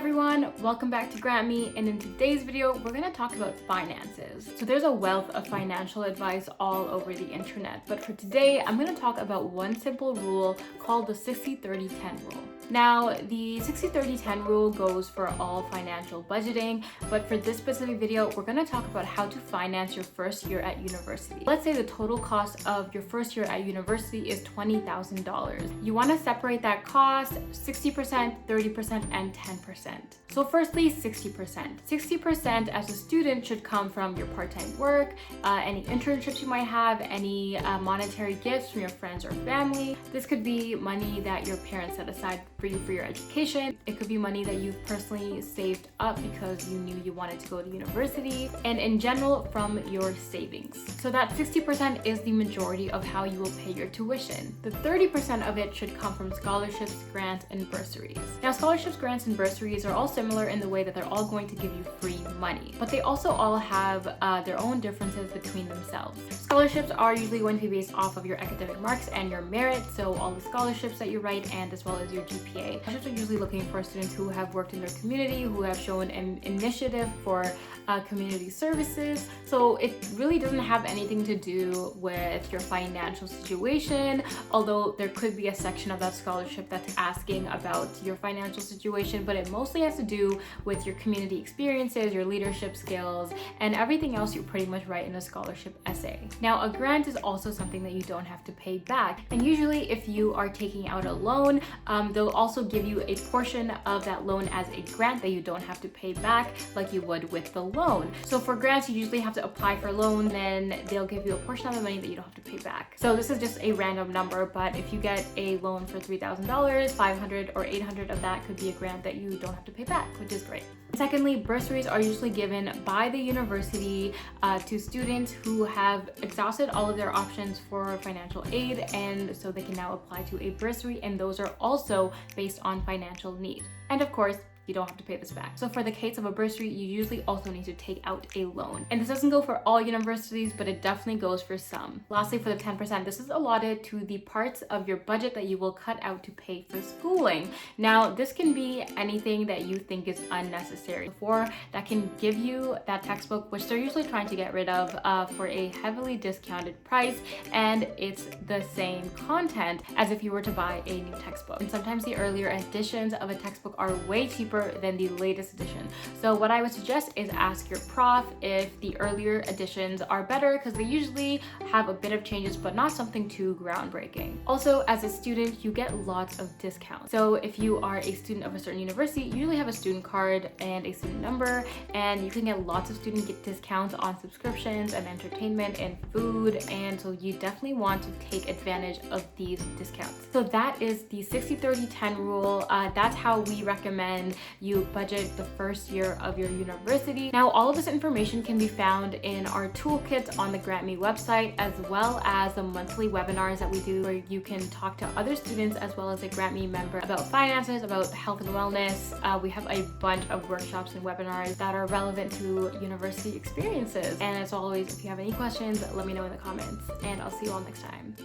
everyone, welcome back to GrantMe, and in today's video we're going to talk about finances. So there's a wealth of financial advice all over the internet, but for today I'm going to talk about one simple rule called the 60-30-10 rule. Now, the 60-30-10 rule goes for all financial budgeting, but for this specific video, we're going to talk about how to finance your first year at university. Let's say the total cost of your first year at university is $20,000. You want to separate that cost 60%, 30%, and 10%. So firstly, 60%. 60% as a student should come from your part-time work, any internships you might have, any monetary gifts from your friends or family. This could be money that your parents set aside for you for your education. It could be money that you've personally saved up because you knew you wanted to go to university, and in general from your savings. So that 60% is the majority of how you will pay your tuition. The 30% of it should come from scholarships, grants, and bursaries. Now, scholarships, grants, and bursaries are all similar in the way that they're all going to give you free money, but they also all have their own differences between themselves. Scholarships are usually going to be based off of your academic marks and your merit, so all the scholarships that you write and as well as your GPA. Scholarships are usually looking for students who have worked in their community, who have shown an initiative for community services. So it really doesn't have anything to do with your financial situation, although there could be a section of that scholarship that's asking about your financial situation, but it mostly has to do with your community experiences, your leadership skills, and everything else you pretty much write in a scholarship essay. Now, a grant is also something that you don't have to pay back, and usually if you are taking out a loan, they'll also give you a portion of that loan as a grant that you don't have to pay back like you would with the loan. So for grants, you usually have to apply for a loan, then they'll give you a portion of the money that you don't have to pay back. So this is just a random number, but if you get a loan for $3,000, $500 or $800 of that could be a grant that you don't have to pay back, which is great. Secondly, bursaries are usually given by the university to students who have exhausted all of their options for financial aid, and so they can now apply to a bursary, and those are also based on financial need. And of course, you don't have to pay this back. So for the case of a bursary, you usually also need to take out a loan. And this doesn't go for all universities, but it definitely goes for some. Lastly, for the 10%, this is allotted to the parts of your budget that you will cut out to pay for schooling. Now, this can be anything that you think is unnecessary. For that can give you that textbook, which they're usually trying to get rid of for a heavily discounted price, and it's the same content as if you were to buy a new textbook. And sometimes the earlier editions of a textbook are way cheaper than the latest edition. So what I would suggest is ask your prof if the earlier editions are better, because they usually have a bit of changes but not something too groundbreaking. Also, as a student, you get lots of discounts. So if you are a student of a certain university, you usually have a student card and a student number, and you can get lots of student discounts on subscriptions and entertainment and food, and so you definitely want to take advantage of these discounts. So that is the 60-30-10 rule. That's how we recommend you budget the first year of your university. Now, all of this information can be found in our toolkits on the GrantMe website, as well as the monthly webinars that we do where you can talk to other students as well as a GrantMe member about finances, about health and wellness. We have a bunch of workshops and webinars that are relevant to university experiences. And as always, if you have any questions, let me know in the comments, and I'll see you all next time.